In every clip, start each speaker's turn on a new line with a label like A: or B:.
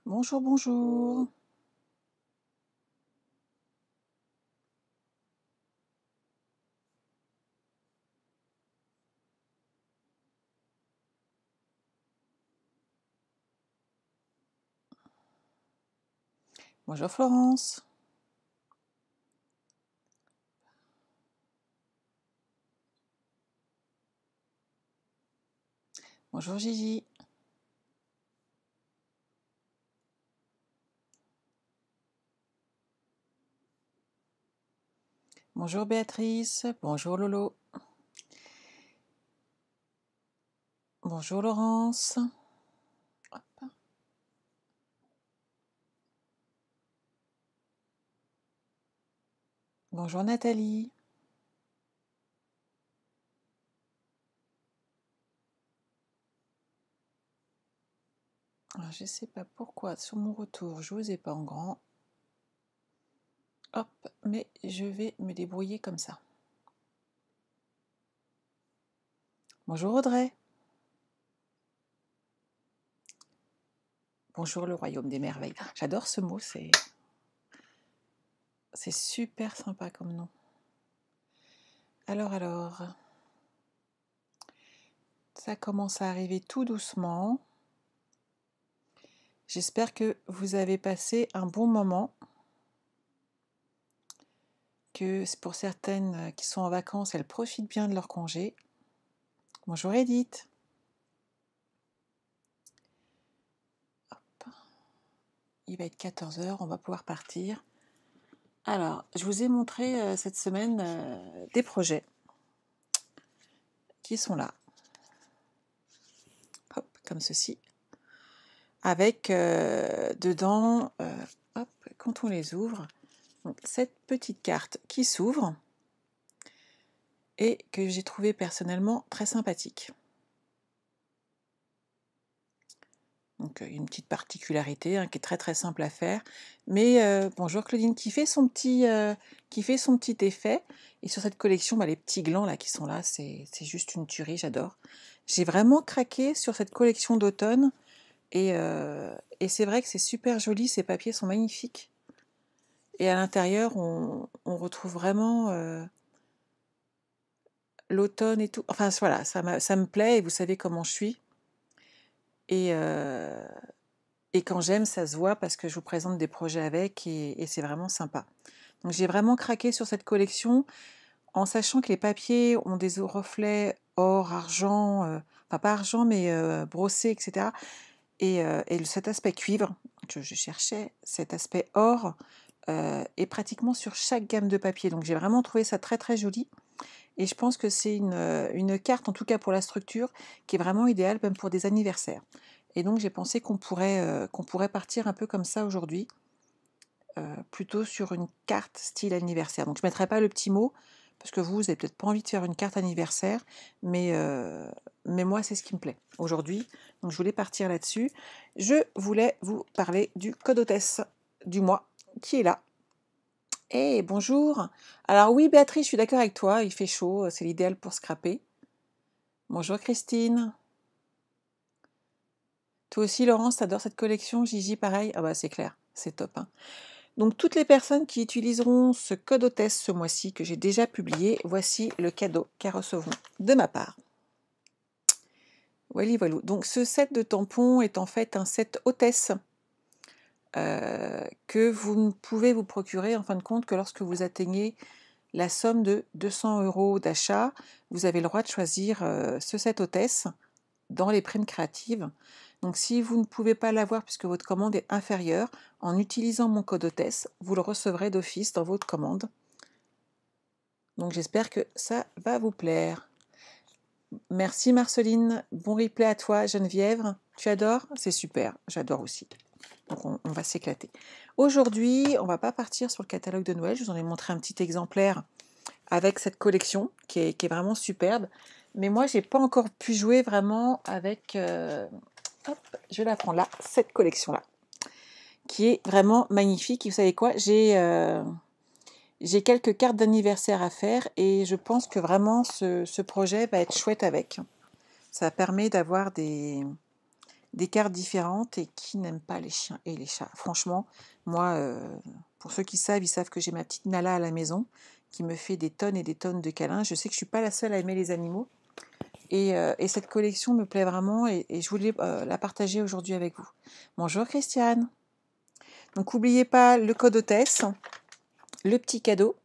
A: Bonjour, bonjour. Bonjour Florence. Bonjour Gigi. Bonjour Béatrice. Bonjour Lolo. Bonjour Laurence. Hop. Bonjour Nathalie. Alors, je ne sais pas pourquoi sur mon retour je vous ai pas en grand. Hop, mais je vais me débrouiller comme ça. Bonjour Audrey. Bonjour le royaume des merveilles. J'adore ce mot, c'est super sympa comme nom. Alors, ça commence à arriver tout doucement. J'espère que vous avez passé un bon moment, que pour certaines qui sont en vacances, elles profitent bien de leur congé. Bonjour Edith. Hop. Il va être 14h, on va pouvoir partir. Alors, je vous ai montré cette semaine des projets qui sont là. Hop, comme ceci. Avec dedans, hop, quand on les ouvre, donc, cette petite carte qui s'ouvre et que j'ai trouvé personnellement très sympathique. Donc une petite particularité qui est très très simple à faire. Mais bonjour Claudine, qui fait son petit effet. Et sur cette collection, les petits glands là qui sont là, c'est juste une tuerie, j'adore. J'ai vraiment craqué sur cette collection d'automne. Et c'est vrai que c'est super joli, ces papiers sont magnifiques. Et à l'intérieur, on retrouve vraiment l'automne et tout. Enfin voilà, ça me plaît et vous savez comment je suis. Et quand j'aime, ça se voit parce que je vous présente des projets avec et c'est vraiment sympa. Donc j'ai vraiment craqué sur cette collection en sachant que les papiers ont des reflets or, argent, enfin pas argent mais brossé, etc. Et cet aspect cuivre, que je cherchais, cet aspect or, est pratiquement sur chaque gamme de papier. Donc j'ai vraiment trouvé ça très très joli. Et je pense que c'est une carte, en tout cas pour la structure, qui est vraiment idéale même pour des anniversaires. Et donc j'ai pensé qu'on pourrait partir un peu comme ça aujourd'hui, plutôt sur une carte style anniversaire. Donc je ne mettrai pas le petit mot, parce que vous n'avez peut-être pas envie de faire une carte anniversaire, mais moi c'est ce qui me plaît aujourd'hui. Donc je voulais partir là-dessus. Je voulais vous parler du code hôtesse du mois qui est là. Eh, bonjour. Alors oui, Béatrice, je suis d'accord avec toi, il fait chaud, c'est l'idéal pour scraper. Bonjour Christine. Toi aussi, Laurence, t'adores cette collection, Gigi, pareil. Ah bah c'est clair, c'est top, hein. Donc toutes les personnes qui utiliseront ce code hôtesse ce mois-ci que j'ai déjà publié, voici le cadeau qu'elles recevront de ma part. Voilà, voilà. Donc ce set de tampons est en fait un set hôtesse que vous ne pouvez vous procurer en fin de compte que lorsque vous atteignez la somme de 200 € d'achat. Vous avez le droit de choisir ce set hôtesse dans les primes créatives. Donc si vous ne pouvez pas l'avoir puisque votre commande est inférieure, en utilisant mon code hôtesse, vous le recevrez d'office dans votre commande. Donc j'espère que ça va vous plaire. Merci Marceline, bon replay à toi Geneviève. Tu adores? C'est super, j'adore aussi. Donc on va s'éclater. Aujourd'hui, on ne va pas partir sur le catalogue de Noël, je vous en ai montré un petit exemplaire avec cette collection qui est vraiment superbe. Mais moi, j'ai pas encore pu jouer vraiment avec... hop, je vais la prendre là, cette collection-là, qui est vraiment magnifique. Et vous savez quoi, j'ai quelques cartes d'anniversaire à faire et je pense que vraiment ce projet va être chouette avec. Ça permet d'avoir des des cartes différentes et qui n'aime pas les chiens et les chats. Franchement, moi, pour ceux qui savent, ils savent que j'ai ma petite Nala à la maison qui me fait des tonnes et des tonnes de câlins. Je sais que je suis pas la seule à aimer les animaux. Et cette collection me plaît vraiment et je voulais la partager aujourd'hui avec vous. Bonjour Christiane. Donc n'oubliez pas le code hôtesse, le petit cadeau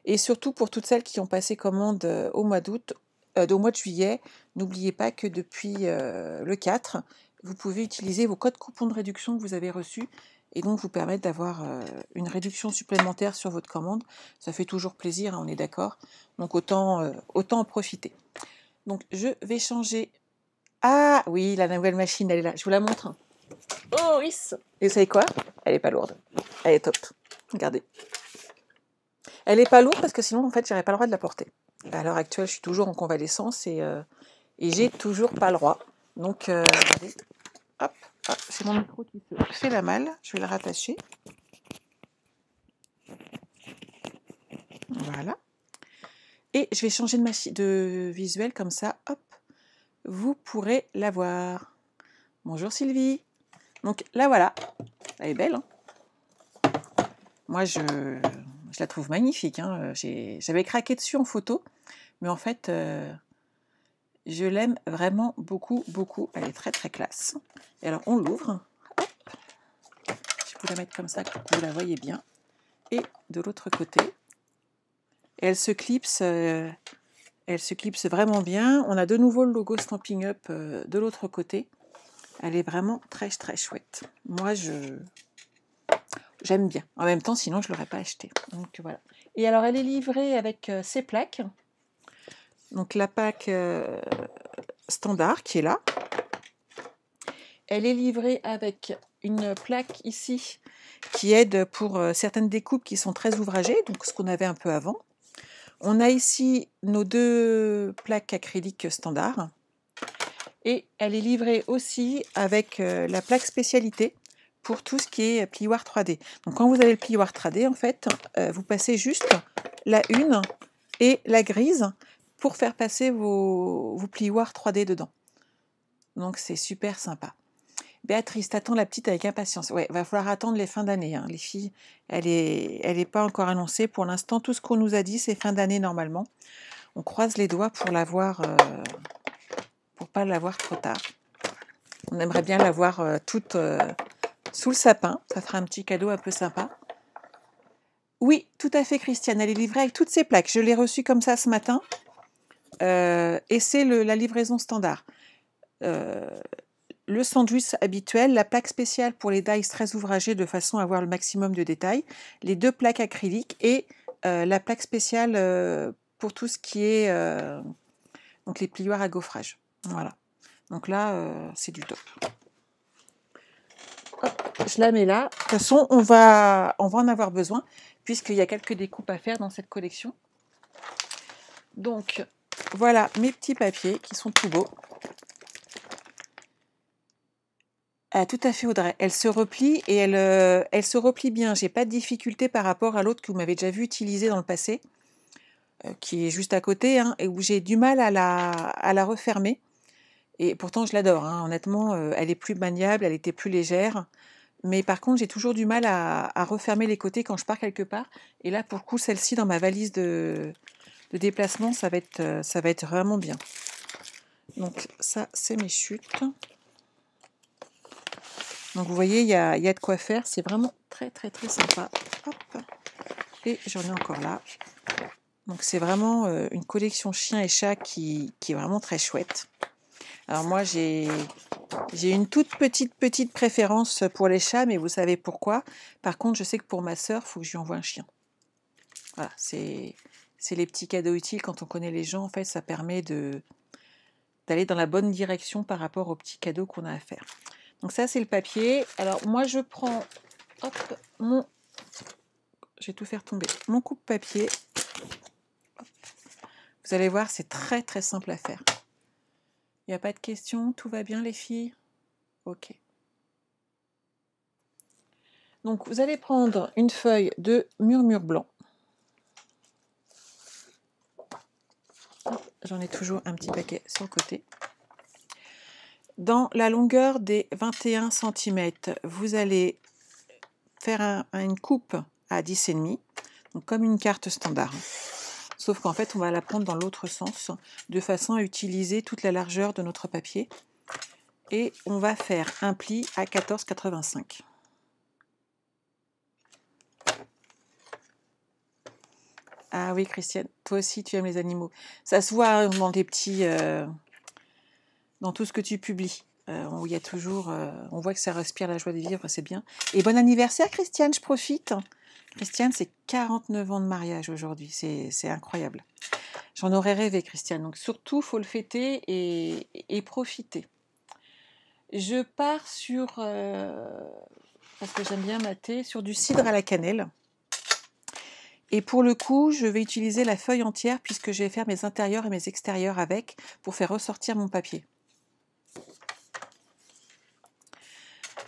A: et surtout pour toutes celles qui ont passé commande au mois d'août, au mois de juillet, n'oubliez pas que depuis le 4, vous pouvez utiliser vos codes coupons de réduction que vous avez reçus et donc vous permettre d'avoir une réduction supplémentaire sur votre commande. Ça fait toujours plaisir, hein, on est d'accord. Donc autant en profiter. Donc je vais changer. Ah oui, la nouvelle machine, elle est là. Je vous la montre. Oh oui. Et vous savez quoi? Elle est pas lourde. Elle est top. Regardez. Elle est pas lourde parce que sinon, en fait, j'aurais pas le droit de la porter. À l'heure actuelle, je suis toujours en convalescence et j'ai toujours pas le droit. Donc, regardez. Hop, hop, c'est mon micro qui se fait la malle. Je vais le rattacher. Voilà. Et je vais changer de visuel comme ça. Hop, vous pourrez la voir. Bonjour Sylvie. Donc là, voilà. Elle est belle, hein. Moi, je la trouve magnifique, hein. J'avais craqué dessus en photo, mais en fait, je l'aime vraiment beaucoup, beaucoup. Elle est très, très classe. Et alors, on l'ouvre. Hop. Je vais vous la mettre comme ça, que vous la voyez bien. Et de l'autre côté, elle se clipse vraiment bien. On a de nouveau le logo Stampin' Up de l'autre côté. Elle est vraiment très, très chouette. Moi, j'aime bien. En même temps, sinon, je ne l'aurais pas acheté. Donc, voilà. Et alors, elle est livrée avec ces plaques. Donc, la plaque standard qui est là. Elle est livrée avec une plaque ici qui aide pour certaines découpes qui sont très ouvragées, donc ce qu'on avait un peu avant. On a ici nos 2 plaques acryliques standard. Et elle est livrée aussi avec la plaque spécialité pour tout ce qui est plioir 3D. Donc quand vous avez le plioir 3D, en fait, vous passez juste la une et la grise pour faire passer vos plioirs 3D dedans. Donc c'est super sympa. Béatrice, t'attends la petite avec impatience. Ouais, va falloir attendre les fins d'année, hein. Les filles, elle est pas encore annoncée. Pour l'instant, tout ce qu'on nous a dit, c'est fin d'année normalement. On croise les doigts pour l'avoir, pour pas l'avoir trop tard. On aimerait bien l'avoir toute sous le sapin. Ça fera un petit cadeau un peu sympa. Oui, tout à fait, Christiane. Elle est livrée avec toutes ses plaques. Je l'ai reçue comme ça ce matin. Et c'est la livraison standard. Le sandwich habituel, la plaque spéciale pour les dies très ouvragées de façon à avoir le maximum de détails, les 2 plaques acryliques et la plaque spéciale pour tout ce qui est donc les plioirs à gaufrage. Voilà. Donc là, c'est du top. Hop, je la mets là. De toute façon, on va en avoir besoin puisqu'il y a quelques découpes à faire dans cette collection. Donc, voilà mes petits papiers qui sont tout beaux. Ah, tout à fait, Audrey. Elle se replie et elle se replie bien. J'ai pas de difficulté par rapport à l'autre que vous m'avez déjà vu utiliser dans le passé, qui est juste à côté, hein, et où j'ai du mal à la refermer. Et pourtant, je l'adore, hein. Honnêtement, elle est plus maniable, elle était plus légère. Mais par contre, j'ai toujours du mal à refermer les côtés quand je pars quelque part. Et là, pour le coup, celle-ci, dans ma valise de déplacement, ça va être vraiment bien. Donc ça, c'est mes chutes. Donc vous voyez, il y a de quoi faire. C'est vraiment très, très, très sympa. Hop. Et j'en ai encore là. Donc c'est vraiment une collection chien et chat qui est vraiment très chouette. Alors moi, j'ai une toute petite préférence pour les chats, mais vous savez pourquoi. Par contre, je sais que pour ma sœur, il faut que je lui envoie un chien. Voilà, c'est les petits cadeaux utiles. Quand on connaît les gens, en fait, ça permet d'aller dans la bonne direction par rapport aux petits cadeaux qu'on a à faire. Donc ça, c'est le papier. Alors moi, je prends, hop, je vais tout faire tomber, mon coupe-papier. Vous allez voir, c'est très très simple à faire. Il n'y a pas de questions, tout va bien les filles? Ok. Donc vous allez prendre une feuille de murmure blanc. J'en ai toujours un petit paquet sur le côté. Dans la longueur des 21 cm, vous allez faire une coupe à 10,5, donc comme une carte standard. Sauf qu'en fait, on va la prendre dans l'autre sens, de façon à utiliser toute la largeur de notre papier. Et on va faire un pli à 14,85. Ah oui, Christiane, toi aussi, tu aimes les animaux. Ça se voit dans tes petits... dans tout ce que tu publies. Où il y a toujours... on voit que ça respire la joie de vivre, c'est bien. Et bon anniversaire, Christiane, je profite. Christiane, c'est 49 ans de mariage aujourd'hui. C'est incroyable. J'en aurais rêvé, Christiane. Donc surtout, il faut le fêter et profiter. Je pars sur... parce que j'aime bien mater, sur du cidre à la cannelle. Et pour le coup, je vais utiliser la feuille entière puisque je vais faire mes intérieurs et mes extérieurs avec pour faire ressortir mon papier.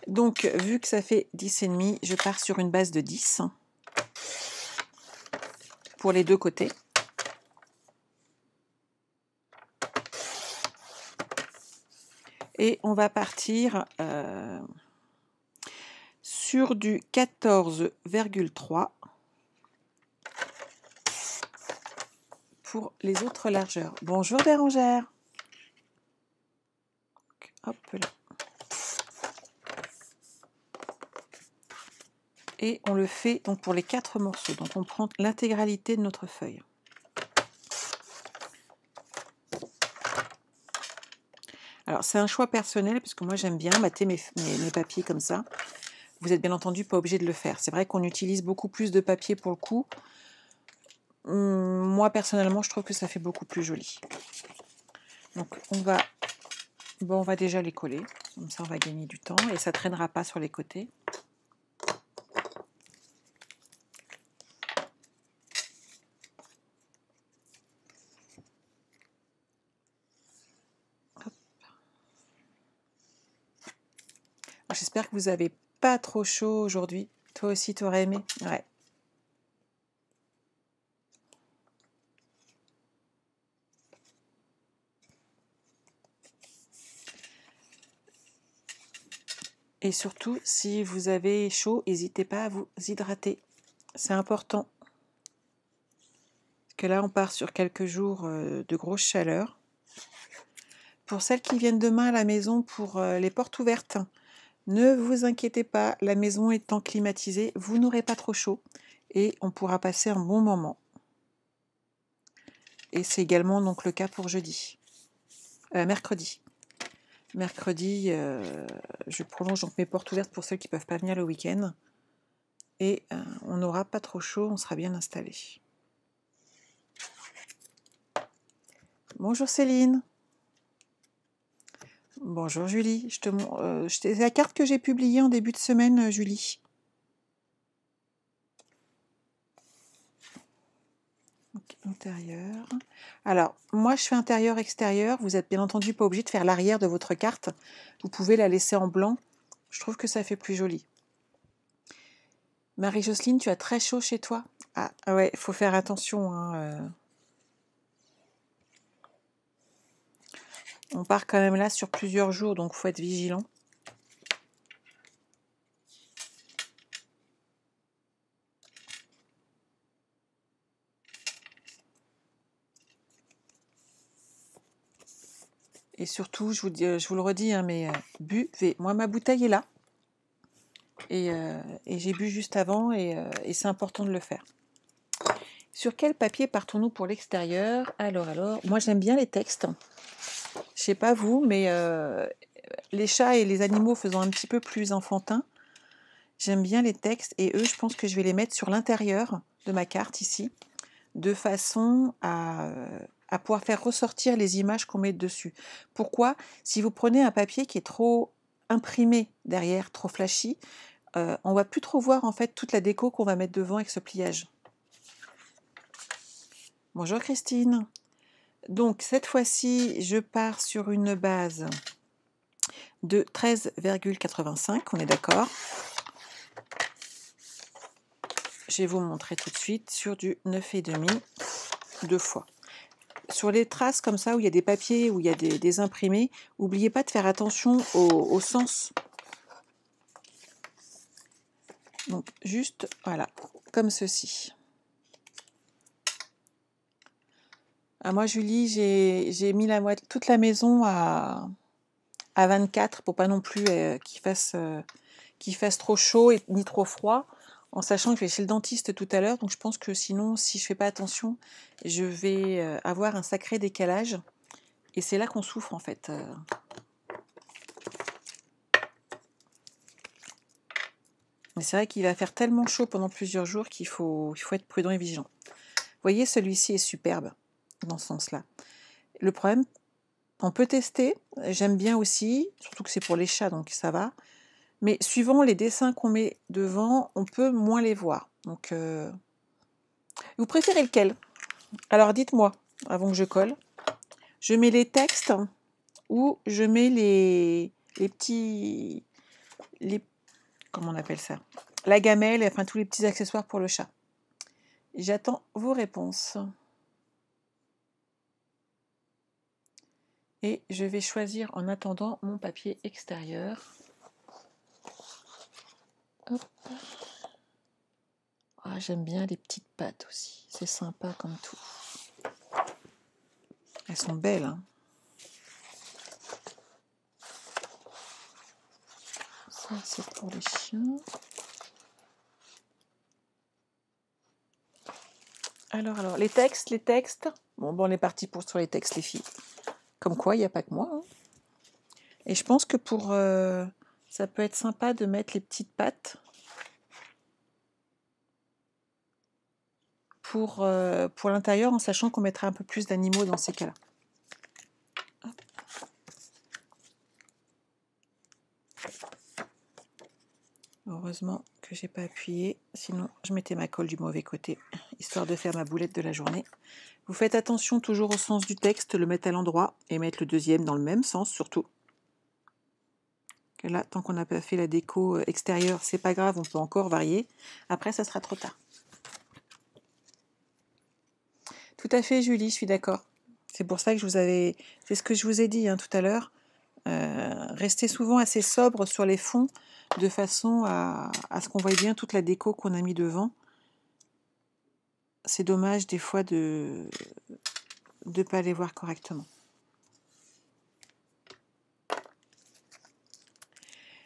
A: Donc, vu que ça fait 10,5, je pars sur une base de 10 pour les deux côtés. Et on va partir sur du 14,3 pour les autres largeurs. Bonjour Bérangère. Hop là. Et on le fait donc pour les 4 morceaux. Donc on prend l'intégralité de notre feuille. Alors c'est un choix personnel parce que moi j'aime bien mater mes papiers comme ça. Vous n'êtes bien entendu pas obligé de le faire. C'est vrai qu'on utilise beaucoup plus de papier pour le coup. Moi personnellement je trouve que ça fait beaucoup plus joli. Donc on va déjà les coller. Comme ça on va gagner du temps et ça ne traînera pas sur les côtés. J'espère que vous n'avez pas trop chaud aujourd'hui. Toi aussi, tu aurais aimé? Ouais. Et surtout, si vous avez chaud, n'hésitez pas à vous hydrater. C'est important. Parce que là, on part sur quelques jours de grosse chaleur. Pour celles qui viennent demain à la maison pour les portes ouvertes, ne vous inquiétez pas, la maison étant climatisée, vous n'aurez pas trop chaud et on pourra passer un bon moment. Et c'est également donc le cas pour mercredi. Mercredi, je prolonge donc mes portes ouvertes pour ceux qui ne peuvent pas venir le week-end. Et on n'aura pas trop chaud, on sera bien installé. Bonjour Céline. Bonjour Julie. C'est la carte que j'ai publiée en début de semaine, Julie. Intérieur. Alors, moi je fais intérieur-extérieur. Vous n'êtes bien entendu pas obligé de faire l'arrière de votre carte. Vous pouvez la laisser en blanc. Je trouve que ça fait plus joli. Marie-Jocelyne, tu as très chaud chez toi? Ah ouais, il faut faire attention. On part quand même là sur plusieurs jours, donc il faut être vigilant. Et surtout, je vous le redis, hein, mais buvez. Moi, ma bouteille est là. Et j'ai bu juste avant et c'est important de le faire. Sur quel papier partons-nous pour l'extérieur? Alors, moi j'aime bien les textes. Je sais pas vous, mais les chats et les animaux faisant un petit peu plus enfantin, j'aime bien les textes et eux, je pense que je vais les mettre sur l'intérieur de ma carte ici, de façon à pouvoir faire ressortir les images qu'on met dessus. Pourquoi? Si vous prenez un papier qui est trop imprimé derrière, trop flashy, on va plus trop voir en fait toute la déco qu'on va mettre devant avec ce pliage. Bonjour Christine. Donc cette fois-ci, je pars sur une base de 13,85, on est d'accord. Je vais vous montrer tout de suite sur du 9,5 deux fois. sur les traces comme ça, où il y a des papiers, où il y a des imprimés, n'oubliez pas de faire attention au sens. Donc, juste, voilà, comme ceci. Ah, moi, Julie, j'ai mis toute la maison à 24 pour pas non plus qu'il fasse trop chaud ni trop froid, en sachant que je vais chez le dentiste tout à l'heure. Donc, je pense que sinon, si je fais pas attention, je vais avoir un sacré décalage. Et c'est là qu'on souffre, en fait. Mais c'est vrai qu'il va faire tellement chaud pendant plusieurs jours qu'il faut être prudent et vigilant. Vous voyez, celui-ci est superbe dans ce sens-là. Le problème, on peut tester, j'aime bien aussi, surtout que c'est pour les chats, donc ça va. Mais suivant les dessins qu'on met devant, on peut moins les voir. Donc, vous préférez lequel? Alors dites-moi, avant que je colle. Je mets les textes ou je mets les petits... comment on appelle ça? La gamelle, enfin tous les petits accessoires pour le chat. J'attends vos réponses. Et je vais choisir en attendant mon papier extérieur. Hop. Ah, j'aime bien les petites pattes aussi. C'est sympa comme tout. Elles sont belles, hein. Ça, c'est pour les chiens. Alors, les textes. Bon, on est parti sur les textes, les filles. Comme quoi, il n'y a pas que moi, hein. Et je pense que ça peut être sympa de mettre les petites pattes pour l'intérieur, en sachant qu'on mettra un peu plus d'animaux dans ces cas-là. Heureusement que j'ai pas appuyé, sinon je mettais ma colle du mauvais côté, histoire de faire ma boulette de la journée. Vous faites attention toujours au sens du texte, le mettre à l'endroit et mettre le deuxième dans le même sens surtout. Que là, tant qu'on n'a pas fait la déco extérieure, c'est pas grave, on peut encore varier. Après, ça sera trop tard. Tout à fait, Julie, je suis d'accord. C'est pour ça que c'est ce que je vous ai dit, hein, tout à l'heure. Restez souvent assez sobre sur les fonds, de façon à ce qu'on voie bien toute la déco qu'on a mis devant. C'est dommage des fois de ne pas les voir correctement.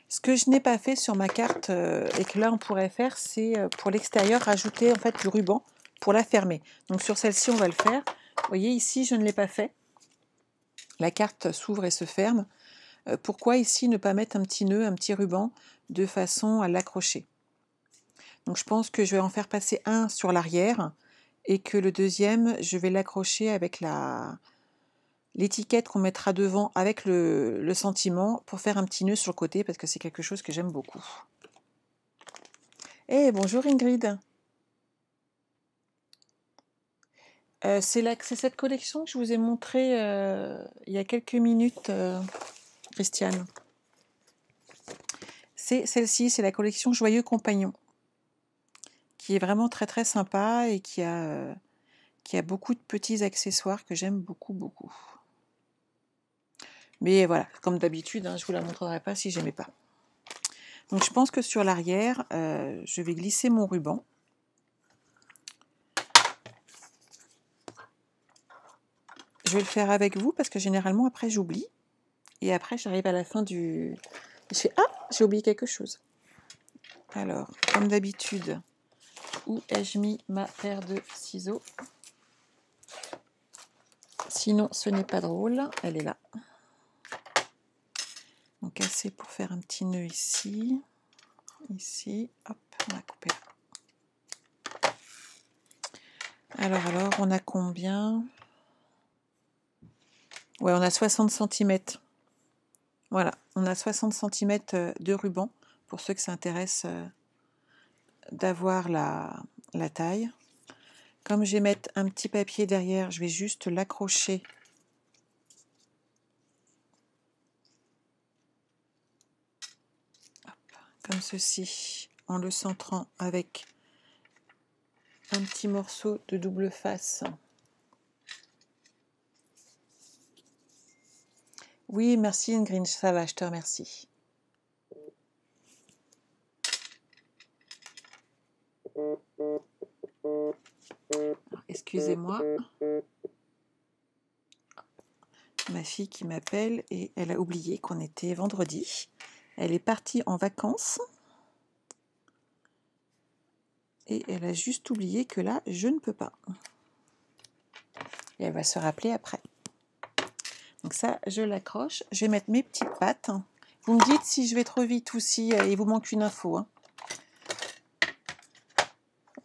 A: Ce que je n'ai pas fait sur ma carte et que là on pourrait faire, c'est pour l'extérieur rajouter en fait du ruban pour la fermer. Donc sur celle-ci on va le faire. Vous voyez ici je ne l'ai pas fait. La carte s'ouvre et se ferme. Pourquoi ici ne pas mettre un petit nœud, un petit ruban de façon à l'accrocher? Donc je pense que je vais en faire passer un sur l'arrière et que le deuxième je vais l'accrocher avec l'étiquette qu'on mettra devant avec le sentiment pour faire un petit nœud sur le côté parce que c'est quelque chose que j'aime beaucoup. Eh, bonjour Ingrid. C'est cette collection que je vous ai montrée il y a quelques minutes, Christiane. C'est celle-ci, c'est la collection Joyeux Compagnon, qui est vraiment très très sympa et qui a beaucoup de petits accessoires que j'aime beaucoup beaucoup. Mais voilà, comme d'habitude, hein, je ne vous la montrerai pas si j'aimais pas. Donc je pense que sur l'arrière, je vais glisser mon ruban. Je vais le faire avec vous parce que généralement après j'oublie. Et après j'arrive à la fin du... Je fais ah, j'ai oublié quelque chose. Alors, comme d'habitude, où ai-je mis ma paire de ciseaux? Sinon, ce n'est pas drôle. Elle est là. Donc assez pour faire un petit nœud ici. Ici, hop, on va couper là. Alors, on a combien? Ouais, on a 60 cm. Voilà, on a 60 cm de ruban, pour ceux que ça intéresse d'avoir la taille. Comme je vais mettre un petit papier derrière, je vais juste l'accrocher comme ceci, en le centrant avec un petit morceau de double face Oui, merci Ingrid, ça va, je te remercie. Excusez-moi, ma fille qui m'appelle et elle a oublié qu'on était vendredi. Elle est partie en vacances et elle a juste oublié que là, je ne peux pas. Et elle va se rappeler après. Donc ça, je l'accroche. Je vais mettre mes petites pattes. Vous me dites si je vais trop vite ou si il vous manque une info. Hein.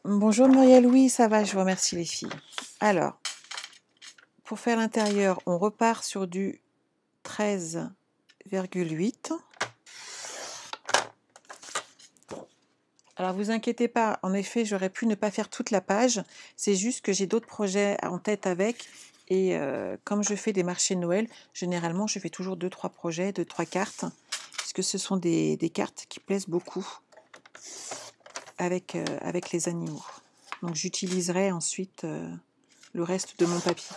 A: Bonjour Muriel, oui, ça va, je vous remercie les filles. Alors, pour faire l'intérieur, on repart sur du 13,8. Alors vous inquiétez pas, en effet, j'aurais pu ne pas faire toute la page. C'est juste que j'ai d'autres projets en tête avec. Et comme je fais des marchés de Noël, généralement, je fais toujours 2-3 projets, 2-3 cartes, puisque ce sont des cartes qui plaisent beaucoup avec les animaux. Donc j'utiliserai ensuite le reste de mon papier.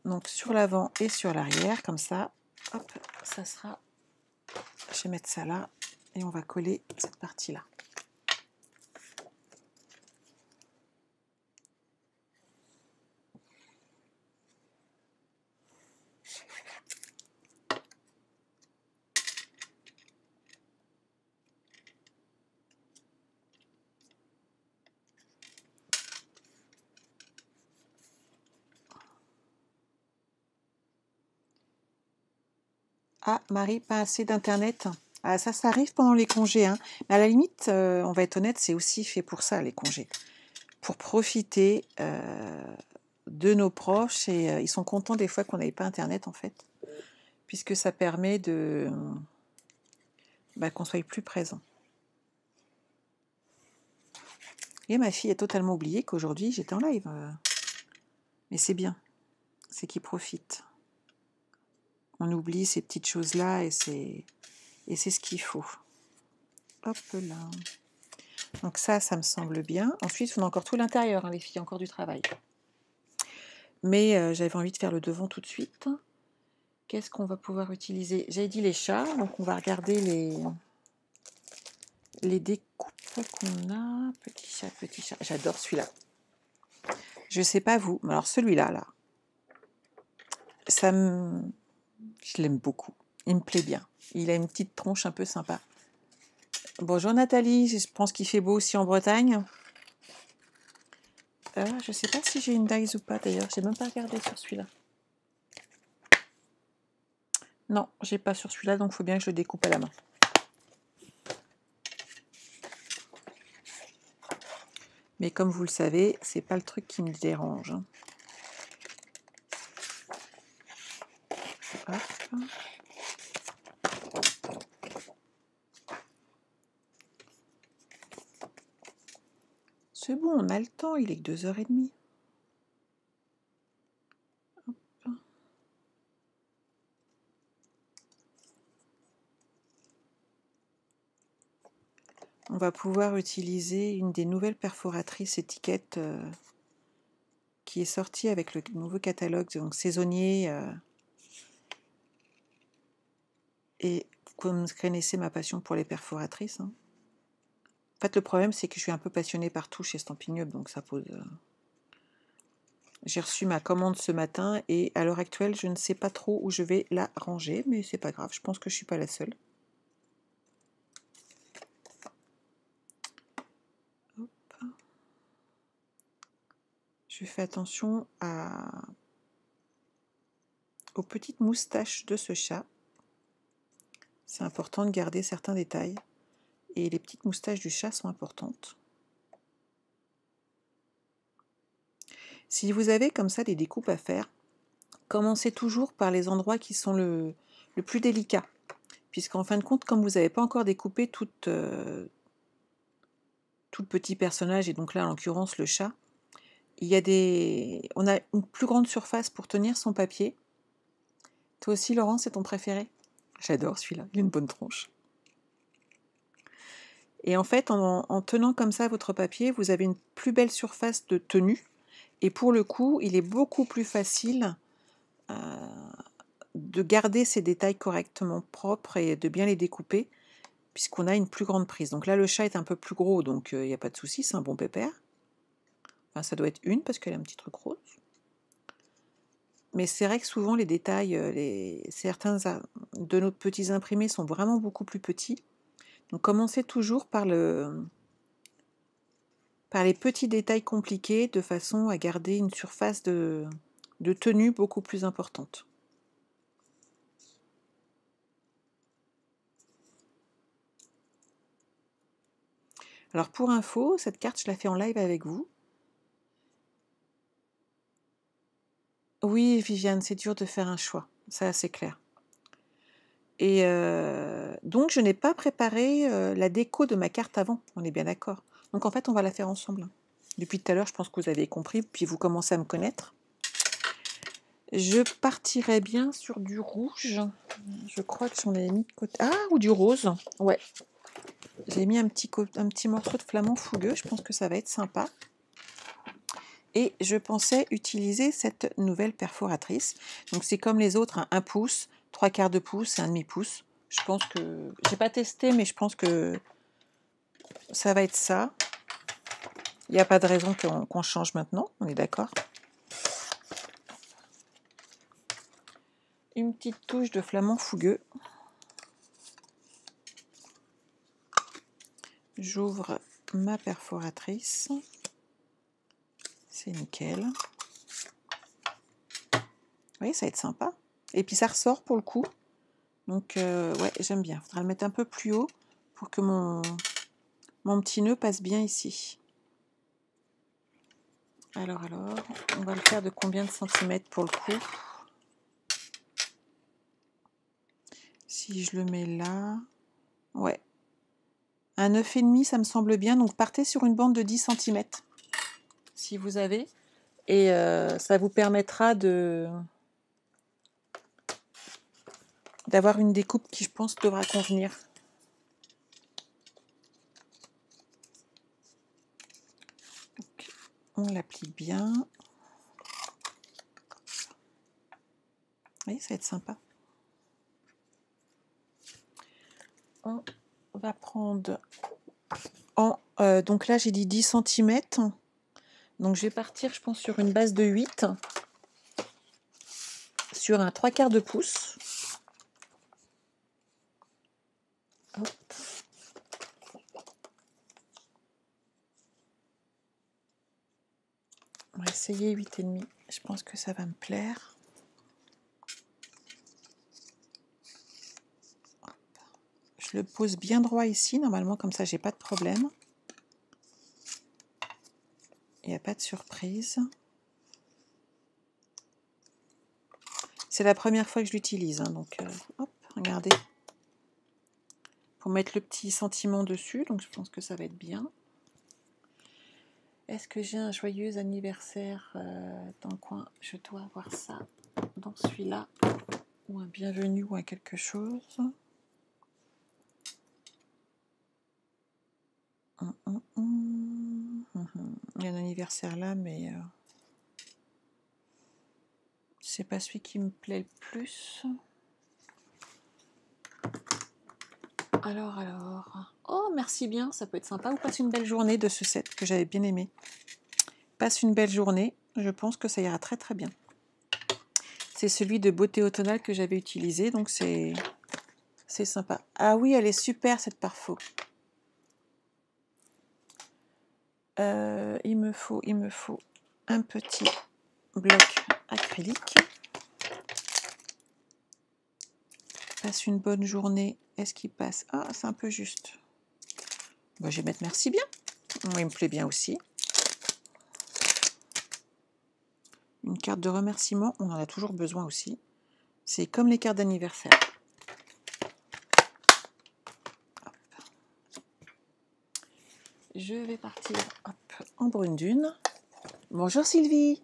A: Donc sur l'avant et sur l'arrière, comme ça, hop, ça sera... Je vais mettre ça là et on va coller cette partie-là. Ah, Marie, pas assez d'internet. Ah, ça arrive pendant les congés. Hein. Mais à la limite, on va être honnête, c'est aussi fait pour ça, les congés. Pour profiter de nos proches. Et ils sont contents des fois qu'on n'avait pas internet, en fait. Puisque ça permet de qu'on soit plus présent. Et ma fille a totalement oublié qu'aujourd'hui, j'étais en live. Mais c'est bien. C'est qu'ils profitent. On oublie ces petites choses-là et c'est ce qu'il faut. Hop là. Donc ça me semble bien. Ensuite, on a encore tout l'intérieur, hein, les filles, encore du travail. Mais j'avais envie de faire le devant tout de suite. Qu'est-ce qu'on va pouvoir utiliser? J'avais dit les chats, donc on va regarder les découpes qu'on a. Petit chat, petit chat. J'adore celui-là. Je sais pas vous, mais alors celui-là, là, je l'aime beaucoup. Il me plaît bien. Il a une petite tronche un peu sympa. Bonjour Nathalie, je pense qu'il fait beau aussi en Bretagne. Je sais pas si j'ai une dies ou pas d'ailleurs, j'ai même pas regardé sur celui-là. Non, j'ai pas sur celui-là, donc il faut bien que je le découpe à la main. Mais comme vous le savez, c'est pas le truc qui me dérange. Hein. Hop. C'est bon, on a le temps, il est que 2h30. Hop. On va pouvoir utiliser une des nouvelles perforatrices étiquettes qui est sortie avec le nouveau catalogue, donc saisonnier. Et comme vous connaissez ma passion pour les perforatrices. Hein. En fait, le problème, c'est que je suis un peu passionnée partout chez Stampin' Up, donc ça pose... J'ai reçu ma commande ce matin et à l'heure actuelle, je ne sais pas trop où je vais la ranger, mais c'est pas grave, je pense que je suis pas la seule. Hop. Je fais attention aux petites moustaches de ce chat. C'est important de garder certains détails. Et les petites moustaches du chat sont importantes. Si vous avez comme ça des découpes à faire, commencez toujours par les endroits qui sont le plus délicats. Puisqu'en fin de compte, comme vous n'avez pas encore découpé tout le petit personnage, et donc là en l'occurrence le chat, on a une plus grande surface pour tenir son papier. Toi aussi Laurent, c'est ton préféré? J'adore celui-là, il a une bonne tronche. Et en fait, en tenant comme ça votre papier, vous avez une plus belle surface de tenue Et pour le coup, il est beaucoup plus facile de garder ces détails correctement propres et de bien les découper, puisqu'on a une plus grande prise. Donc là, le chat est un peu plus gros, donc il n'y a pas de souci, c'est un bon pépère. Enfin, ça doit être une, parce qu'elle a un petit truc rose. Mais c'est vrai que souvent, les détails, certains de nos petits imprimés sont vraiment beaucoup plus petits. Donc commencez toujours par les petits détails compliqués, de façon à garder une surface de tenue beaucoup plus importante. Alors pour info, cette carte, je la fais en live avec vous. Oui, Viviane, c'est dur de faire un choix, ça c'est clair. Et donc je n'ai pas préparé la déco de ma carte avant, on est bien d'accord. Donc en fait, on va la faire ensemble. Depuis tout à l'heure, je pense que vous avez compris, puis vous commencez à me connaître. Je partirais bien sur du rouge. Je crois que j'en ai mis de côté. Ah, ou du rose. Ouais. J'ai mis un petit morceau de flamant fougueux. Je pense que ça va être sympa. Et je pensais utiliser cette nouvelle perforatrice. Donc c'est comme les autres, hein, 1 pouce, 3/4 de pouce et 1 demi-pouce. Je pense que... J'ai pas testé, mais je pense que ça va être ça. Il n'y a pas de raison qu'on change maintenant, on est d'accord. Une petite touche de flamant fougueux. J'ouvre ma perforatrice. C'est nickel. Oui, ça va être sympa. Et puis ça ressort pour le coup. Donc ouais, j'aime bien. Il faudra le mettre un peu plus haut pour que mon petit nœud passe bien ici. Alors, on va le faire de combien de centimètres pour le coup? Si je le mets là... Ouais. Un 9,5, ça me semble bien. Donc partez sur une bande de 10 cm. Si vous avez. Et ça vous permettra d'avoir une découpe qui, je pense, devra convenir. Donc, on l'applique bien. Oui, ça va être sympa. On va prendre donc là j'ai dit 10 cm. Donc je vais partir, je pense, sur une base de 8. Sur un 3/4 de pouce. Hop. On va essayer 8,5. Je pense que ça va me plaire. Hop. Je le pose bien droit ici, normalement, comme ça j'ai pas de problème. Il n'y a pas de surprise. C'est la première fois que je l'utilise, hein, donc hop, regardez. Pour mettre le petit sentiment dessus, donc je pense que ça va être bien. Est-ce que j'ai un joyeux anniversaire dans le coin? Je dois avoir ça dans celui-là. Ou un bienvenue ou un quelque chose. Il y a un anniversaire là, mais c'est pas celui qui me plaît le plus. Alors. Oh, merci bien, ça peut être sympa. Ou passe une belle journée de ce set que j'avais bien aimé. Passe une belle journée, je pense que ça ira très très bien. C'est celui de Beauté Automnale que j'avais utilisé, donc c'est sympa. Ah oui, elle est super cette parfum. Il me faut un petit bloc acrylique. Passe une bonne journée. Est-ce qu'il passe? Ah, c'est un peu juste. Bon, je vais mettre merci bien. Il me plaît bien aussi. Une carte de remerciement, on en a toujours besoin aussi. C'est comme les cartes d'anniversaire. Je vais partir en brune dune. Bonjour Sylvie.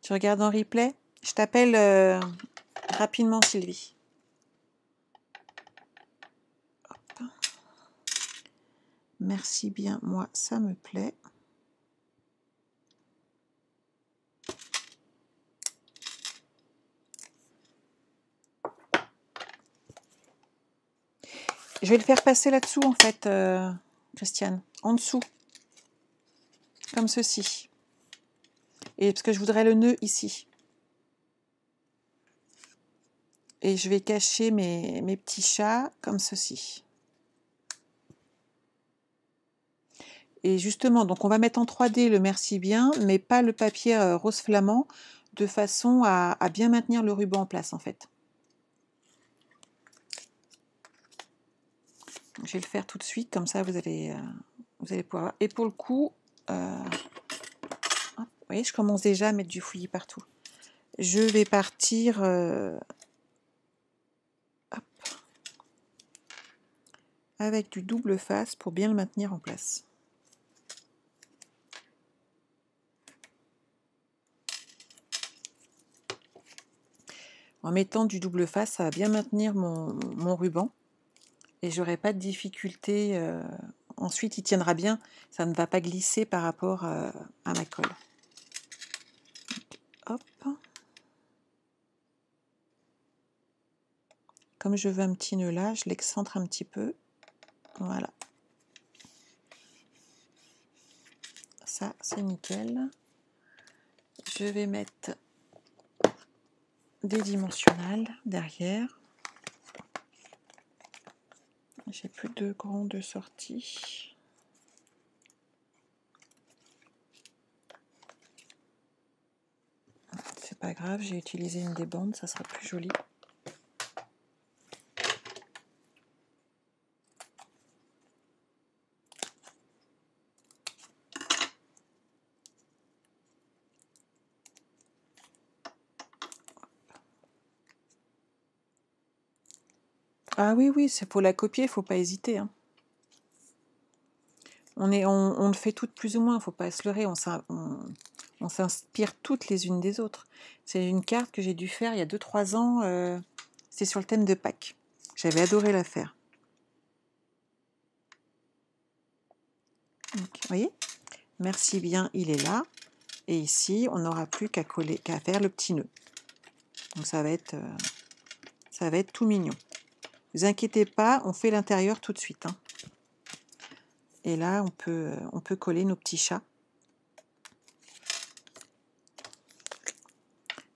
A: Tu regardes en replay? Je t'appelle rapidement Sylvie. Hop. Merci bien, moi ça me plaît. Je vais le faire passer là-dessous, en fait, Christiane, en dessous, comme ceci. Et parce que je voudrais le nœud ici. Et je vais cacher mes petits chats comme ceci. Et justement, donc on va mettre en 3D le merci bien, mais pas le papier rose flamand, de façon à bien maintenir le ruban en place, en fait. Je vais le faire tout de suite, comme ça vous allez pouvoir. Et pour le coup, vous voyez, je commence déjà à mettre du fouillis partout. Je vais partir avec du double face pour bien le maintenir en place. En mettant du double face, ça va bien maintenir mon ruban et j'aurai pas de difficulté. Ensuite, il tiendra bien, ça ne va pas glisser par rapport à ma colle. Donc, hop. Comme je veux un petit nœud là, je l'excentre un petit peu. Voilà. Ça, c'est nickel. Je vais mettre des dimensionnels derrière. J'ai plus de grandes sorties. C'est pas grave, j'ai utilisé une des bandes, ça sera plus joli. Ah oui, oui, c'est pour la copier, il ne faut pas hésiter. Hein. On le fait toutes plus ou moins, il ne faut pas se leurrer, on s'inspire toutes les unes des autres. C'est une carte que j'ai dû faire il y a 2-3 ans, c'est sur le thème de Pâques. J'avais adoré la faire. Donc, vous voyez, merci bien, il est là. Et ici, on n'aura plus qu'à faire le petit nœud. Donc ça va être tout mignon. Ne vous inquiétez pas, on fait l'intérieur tout de suite. Hein. Et là, on peut coller nos petits chats.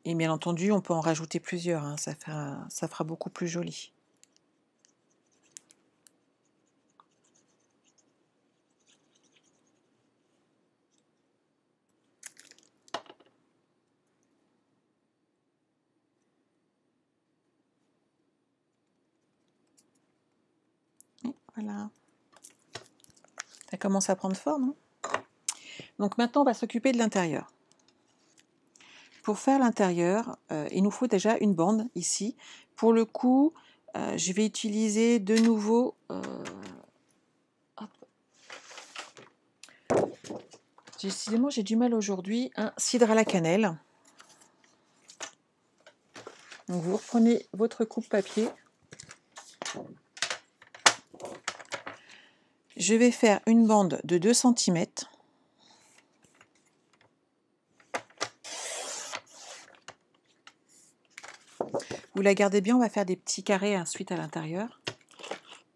A: Et bien entendu, on peut en rajouter plusieurs. Hein. Ça fera beaucoup plus joli. Et voilà. Ça commence à prendre forme. Hein. Donc maintenant, on va s'occuper de l'intérieur. Pour faire l'intérieur, il nous faut déjà une bande ici. Pour le coup, je vais utiliser de nouveau... Décidément, j'ai du mal aujourd'hui. Un cidre à la cannelle. Donc vous reprenez votre coupe papier. Je vais faire une bande de 2 cm. Vous la gardez bien, on va faire des petits carrés ensuite à l'intérieur.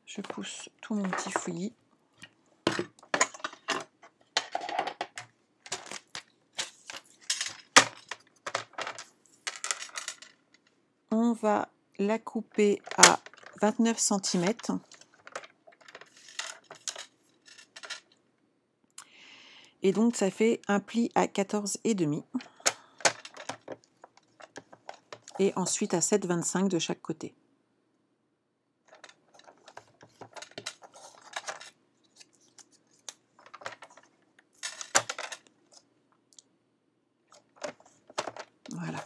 A: Je pousse tout mon petit fouillis. On va la couper à 29 cm. Et donc ça fait un pli à 14,5. Et ensuite à 7,25 de chaque côté. Voilà.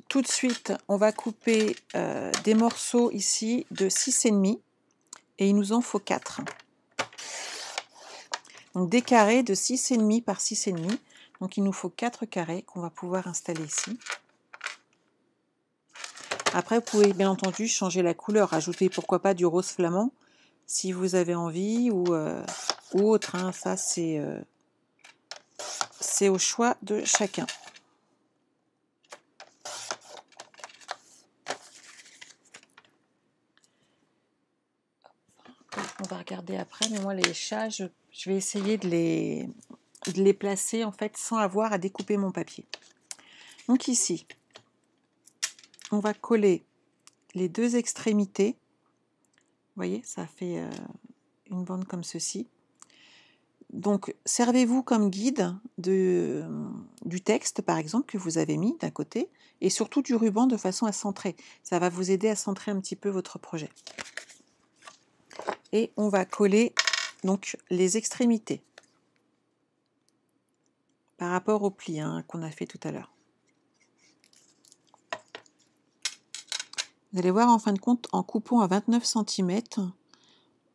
A: Tout de suite, on va couper des morceaux ici de 6,5 et il nous en faut 4. Donc des carrés de 6,5 par 6,5. Donc il nous faut 4 carrés qu'on va pouvoir installer ici. Après, vous pouvez bien entendu changer la couleur, rajouter pourquoi pas du rose flamand si vous avez envie ou autre. Hein. Ça, c'est au choix de chacun. on va regarder après, mais moi les chats, je vais essayer de les placer en fait sans avoir à découper mon papier. Donc ici, on va coller les deux extrémités. Vous voyez, ça fait une bande comme ceci. Donc, servez-vous comme guide du texte, par exemple, que vous avez mis d'un côté, et surtout du ruban de façon à centrer. Ça va vous aider à centrer un petit peu votre projet. Et on va coller donc les extrémités par rapport au pli qu'on a fait tout à l'heure. Vous allez voir, en fin de compte, en coupant à 29 cm,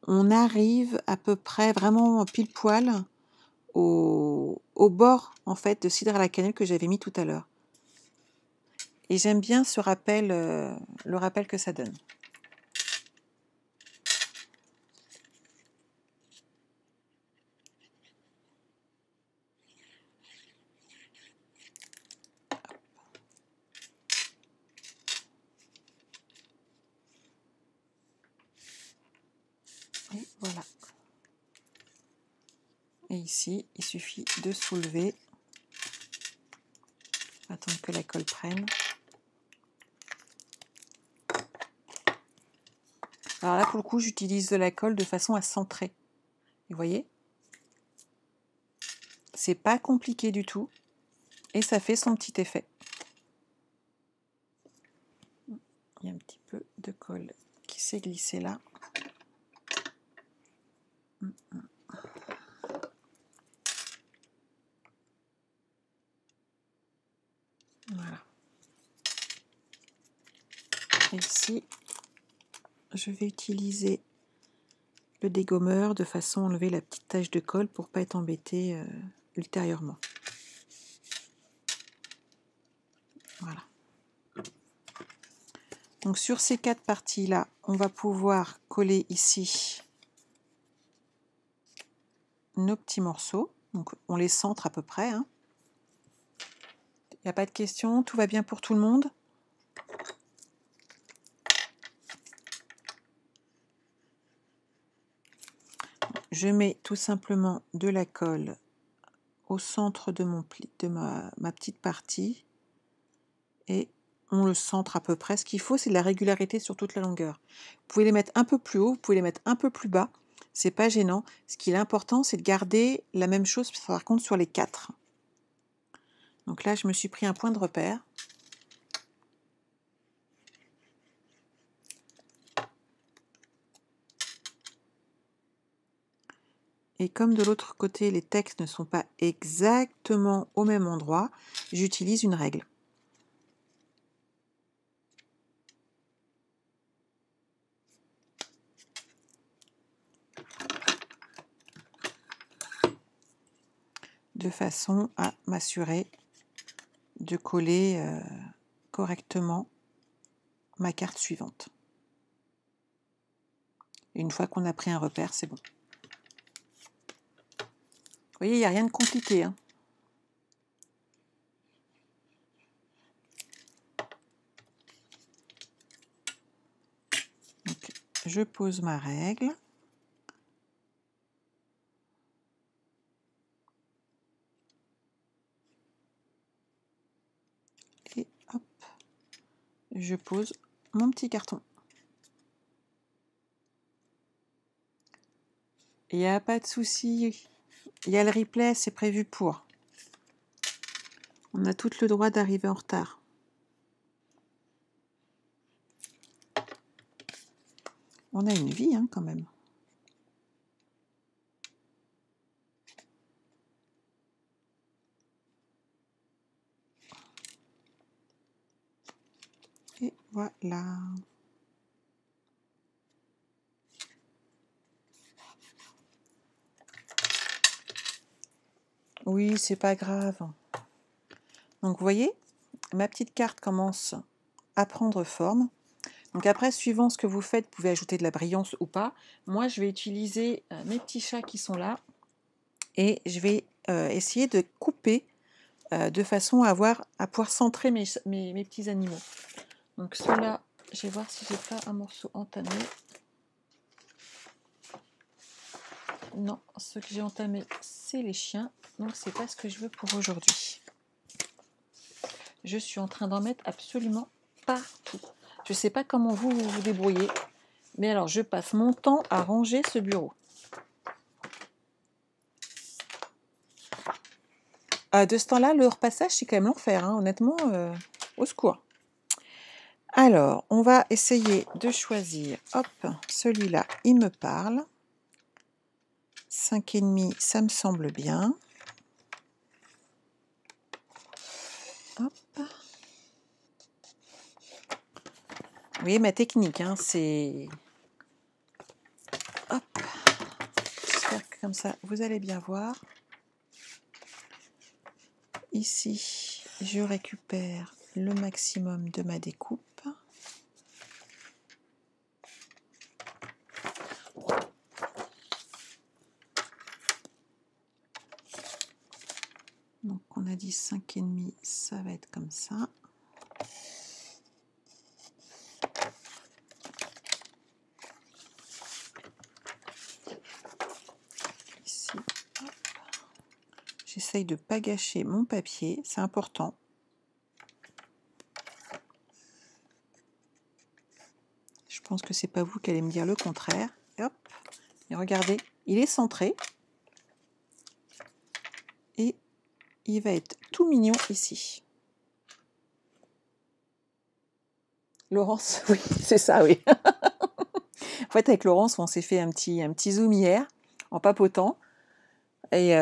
A: on arrive à peu près vraiment pile poil au bord en fait de cidre à la cannelle que j'avais mis tout à l'heure. Et j'aime bien ce rappel, le rappel que ça donne. Et voilà. Et ici, il suffit de soulever. Attendre que la colle prenne. Alors là, pour le coup, j'utilise de la colle de façon à centrer. Vous voyez? C'est pas compliqué du tout. Et ça fait son petit effet. Il y a un petit peu de colle qui s'est glissée là. Voilà. Et ici, je vais utiliser le dégommeur de façon à enlever la petite tache de colle pour ne pas être embêté ultérieurement. Voilà. Donc sur ces 4 parties-là, on va pouvoir coller ici nos petits morceaux. Donc on les centre à peu près. Il n'y a pas de question, tout va bien pour tout le monde. Je mets tout simplement de la colle au centre de mon pli, de ma petite partie, et on le centre à peu près. Ce qu'il faut, c'est de la régularité sur toute la longueur. Vous pouvez les mettre un peu plus haut, vous pouvez les mettre un peu plus bas, c'est pas gênant. Ce qui est important, c'est de garder la même chose par contre sur les 4. Donc là, je me suis pris un point de repère. Et comme de l'autre côté, les textes ne sont pas exactement au même endroit, j'utilise une règle. De façon à m'assurer de coller correctement ma carte suivante. Et une fois qu'on a pris un repère, c'est bon. Vous voyez, il n'y a rien de compliqué. Donc, je pose ma règle. Et hop, je pose mon petit carton. Il n'y a pas de souci. Il y a le replay, c'est prévu pour. On a tout le droit d'arriver en retard. On a une vie quand même. Et voilà. Oui, c'est pas grave. Donc vous voyez, ma petite carte commence à prendre forme. Donc après, suivant ce que vous faites, vous pouvez ajouter de la brillance ou pas. Moi, je vais utiliser mes petits chats qui sont là et je vais essayer de couper de façon à pouvoir centrer mes petits animaux. Donc ceux-là, je vais voir si j'ai pas un morceau entamé. Non, ce que j'ai entamé, c'est les chiens. Donc, c'est pas ce que je veux pour aujourd'hui. Je suis en train d'en mettre absolument partout. Je sais pas comment vous vous débrouillez. Mais alors, je passe mon temps à ranger ce bureau. De ce temps-là, le repassage, c'est quand même l'enfer. Hein. Honnêtement, au secours. Alors, on va essayer de choisir. Hop, celui-là, il me parle. 5,5, ça me semble bien. Hop. Vous voyez ma technique, hein, c'est... Hop. J'espère que comme ça, vous allez bien voir. Ici, je récupère le maximum de ma découpe. Donc, on a dit 5,5, ça va être comme ça. Ici, hop. J'essaye de ne pas gâcher mon papier, c'est important. Je pense que c'est pas vous qui allez me dire le contraire. Et hop, et regardez, il est centré. Et il va être tout mignon ici. Laurence, oui, c'est ça, oui. En fait, avec Laurence, on s'est fait un petit zoom hier, en papotant. Et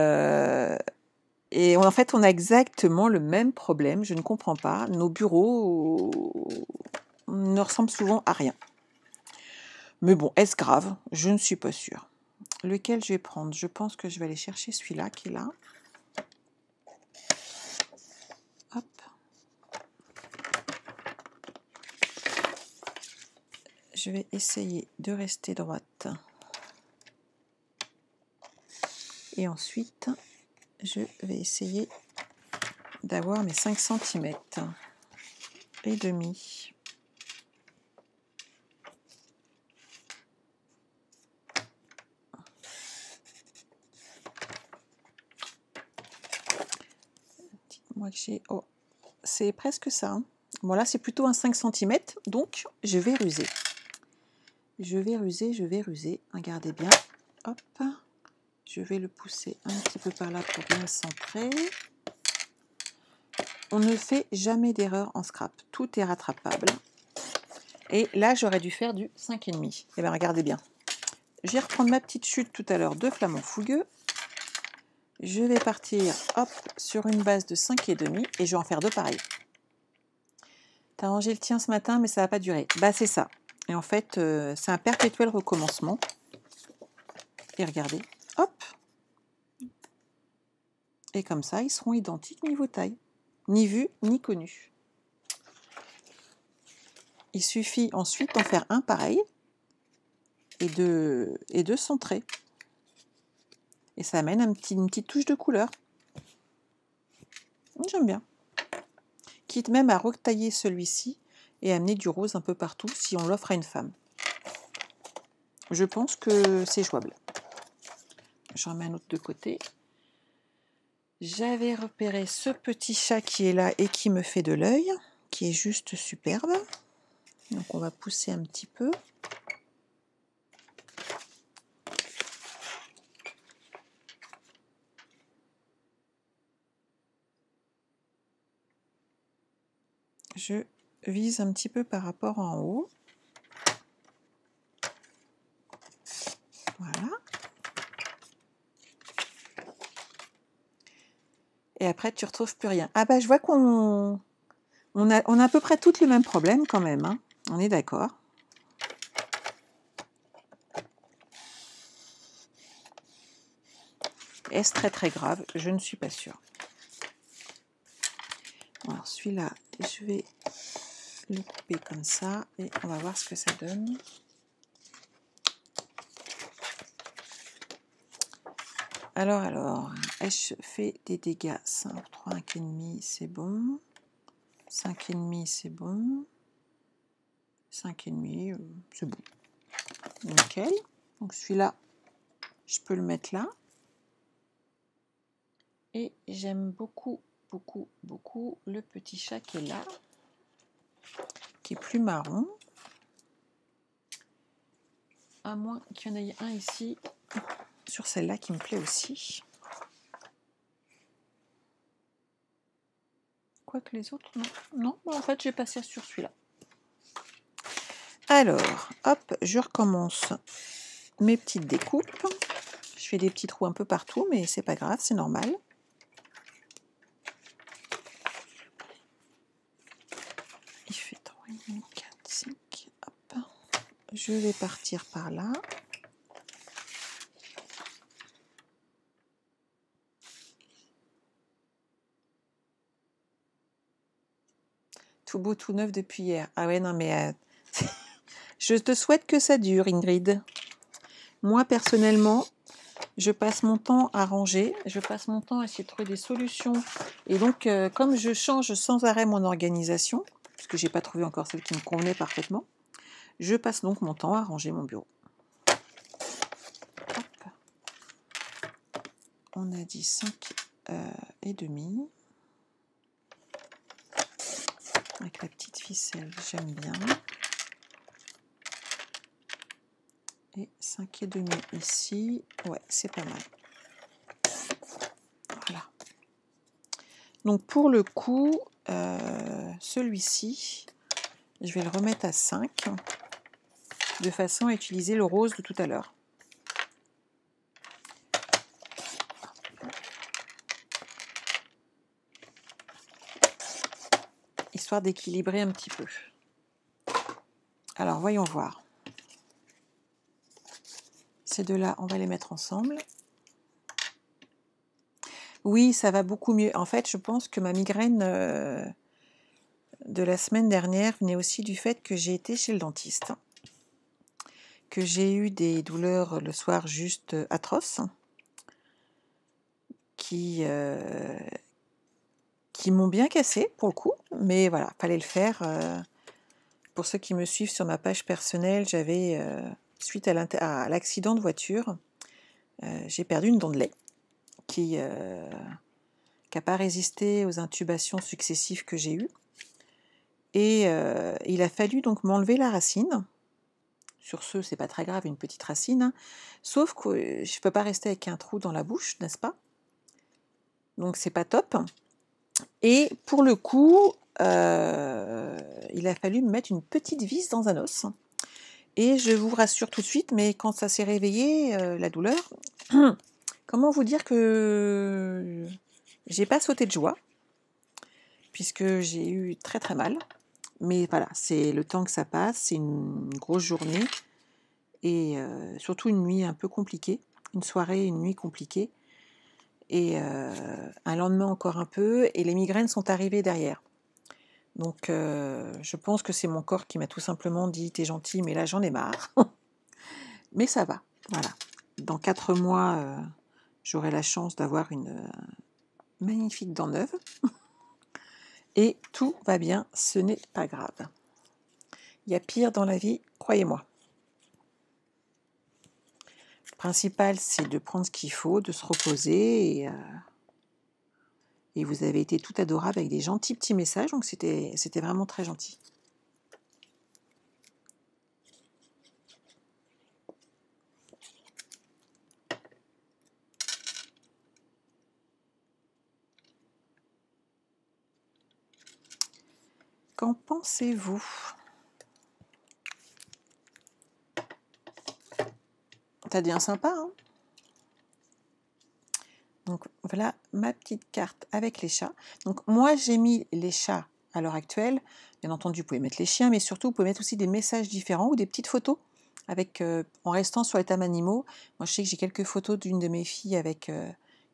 A: en fait, on a exactement le même problème. Je ne comprends pas. Nos bureaux ne ressemblent souvent à rien. Mais bon, est-ce grave? Je ne suis pas sûre. Lequel je vais prendre? Je pense que je vais aller chercher celui-là qui est là. Hop. Je vais essayer de rester droite. Et ensuite, je vais essayer d'avoir mes 5 cm et demi. Dites-moi que j'ai... Oh, c'est presque ça. Hein. Bon, là, c'est plutôt un 5 cm, donc je vais ruser. Je vais ruser. Regardez bien. Hop. Je vais le pousser un petit peu par là pour bien le centrer. On ne fait jamais d'erreur en scrap. Tout est rattrapable. Et là, j'aurais dû faire du 5,5. Et bien, regardez bien. Je vais reprendre ma petite chute tout à l'heure de flamant fougueux. Je vais partir hop, sur une base de 5,5 et je vais en faire deux pareils. T'as rangé le tien ce matin, mais ça va pas durer. Bah, c'est ça. Et en fait, c'est un perpétuel recommencement. Et regardez, hop. Et comme ça, ils seront identiques niveau taille. Ni vu, ni connu. Il suffit ensuite d'en faire un pareil et de centrer. Et ça amène une petite touche de couleur. J'aime bien. Quitte même à retailler celui-ci et amener du rose un peu partout si on l'offre à une femme. Je pense que c'est jouable. J'en mets un autre de côté. J'avais repéré ce petit chat qui est là et qui me fait de l'œil, qui est juste superbe. Donc on va pousser un petit peu. Je vise un petit peu par rapport en haut. Voilà. Et après, tu ne retrouves plus rien. Ah bah, je vois qu'on a à peu près toutes les mêmes problèmes quand même. Hein. On est d'accord. Est-ce très très grave? Je ne suis pas sûre. Alors celui-là, je vais le couper comme ça et on va voir ce que ça donne. Alors, ai-je fait des dégâts? 5, 3, 5,5, c'est bon. 5,5, c'est bon. 5,5, c'est bon. Nickel. Donc celui-là, Je peux le mettre là. Et j'aime beaucoup, beaucoup, beaucoup le petit chat qui est là, qui est plus marron. À moins qu'il y en ait un ici, sur celle-là, qui me plaît aussi. Quoique les autres, non. Non, en fait, j'ai passé sur celui-là. Alors, hop, je recommence mes petites découpes. Je fais des petits trous un peu partout, mais c'est pas grave, c'est normal. Il fait 3, 4, 5. Hop. Je vais partir par là. Tout beau, tout neuf depuis hier. Ah ouais, non, mais je te souhaite que ça dure, Ingrid. Moi, personnellement, je passe mon temps à ranger, je passe mon temps à essayer de trouver des solutions. Et donc, comme je change sans arrêt mon organisation, parce que je n'ai pas trouvé encore celle qui me convenait parfaitement, je passe donc mon temps à ranger mon bureau. Hop. On a dit 5 et demi. Avec la petite ficelle, j'aime bien. Et 5 et demi ici. Ouais, c'est pas mal. Voilà. Donc pour le coup, celui-ci, je vais le remettre à 5, de façon à utiliser le rose de tout à l'heure. Histoire d'équilibrer un petit peu. Alors, voyons voir. Ces deux-là, on va les mettre ensemble. Oui, ça va beaucoup mieux. En fait, je pense que ma migraine de la semaine dernière venait aussi du fait que j'ai été chez le dentiste, que j'ai eu des douleurs le soir juste atroces, qui m'ont bien cassé pour le coup, mais voilà, fallait le faire. Pour ceux qui me suivent sur ma page personnelle, j'avais, suite à l'accident de voiture, j'ai perdu une dent de lait qui n'a pas résisté aux intubations successives que j'ai eues. Et il a fallu donc m'enlever la racine. Sur ce, c'est pas très grave, une petite racine, hein. Sauf que je ne peux pas rester avec un trou dans la bouche, n'est-ce pas? Donc c'est pas top. Et pour le coup, il a fallu me mettre une petite vis dans un os. Et je vous rassure tout de suite, mais quand ça s'est réveillé, la douleur, comment vous dire que j'ai pas sauté de joie, puisque j'ai eu très très mal. Mais voilà, c'est le temps que ça passe, c'est une grosse journée, et surtout une nuit un peu compliquée, une soirée, une nuit compliquée, et un lendemain encore un peu, et les migraines sont arrivées derrière. Donc je pense que c'est mon corps qui m'a tout simplement dit « t'es gentil, mais là j'en ai marre ». Mais ça va, voilà. Dans 4 mois, j'aurai la chance d'avoir une magnifique dent neuve. Et tout va bien, ce n'est pas grave. Il y a pire dans la vie, croyez-moi. Le principal, c'est de prendre ce qu'il faut, de se reposer. Et vous avez été tout adorable avec des gentils petits messages, donc c'était vraiment très gentil. Qu'en pensez-vous? T'as bien sympa, hein? Donc voilà ma petite carte avec les chats. Donc moi j'ai mis les chats à l'heure actuelle. Bien entendu, vous pouvez mettre les chiens, mais surtout vous pouvez mettre aussi des messages différents ou des petites photos avec, en restant sur les thèmes animaux. Moi je sais que j'ai quelques photos d'une de mes filles avec,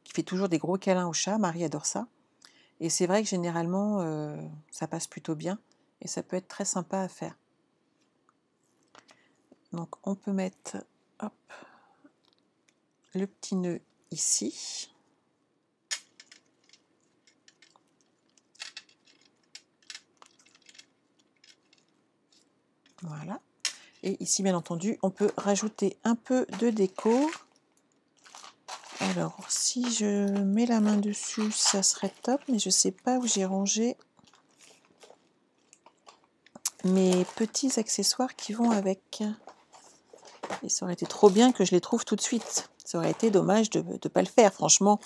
A: qui fait toujours des gros câlins au chat. Marie adore ça. Et c'est vrai que généralement ça passe plutôt bien et ça peut être très sympa à faire. Donc on peut mettre hop, le petit nœud ici. Voilà. Et ici, bien entendu, on peut rajouter un peu de déco Alors, si je mets la main dessus, ça serait top, mais je sais pas où j'ai rangé mes petits accessoires qui vont avec. Et ça aurait été trop bien que je les trouve tout de suite. Ça aurait été dommage de ne pas le faire, franchement.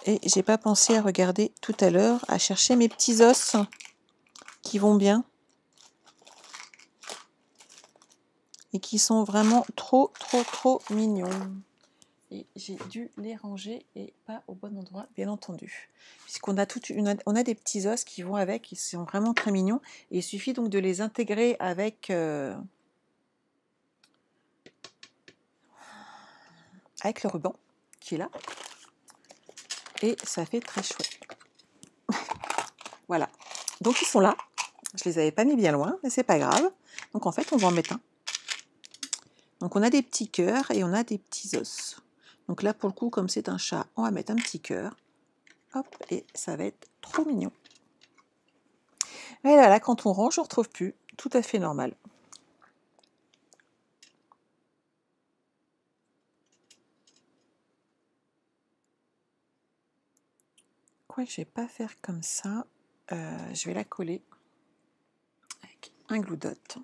A: Et j'ai pas pensé à regarder tout à l'heure, à chercher mes petits os qui vont bien. Et qui sont vraiment trop mignons. Et j'ai dû les ranger et pas au bon endroit, bien entendu. Puisqu'on a on a des petits os qui vont avec, qui sont vraiment très mignons. Et il suffit donc de les intégrer avec, avec le ruban qui est là. Et ça fait très chouette. Voilà. Donc ils sont là. Je les avais pas mis bien loin, mais c'est pas grave. Donc en fait, on va en mettre un. Donc on a des petits cœurs et on a des petits os. Donc là, pour le coup, comme c'est un chat, on va mettre un petit cœur. Hop, et ça va être trop mignon. Et là, quand on range, on ne retrouve plus. Tout à fait normal. Quoique je ne vais pas faire comme ça. Je vais la coller avec un glue dot.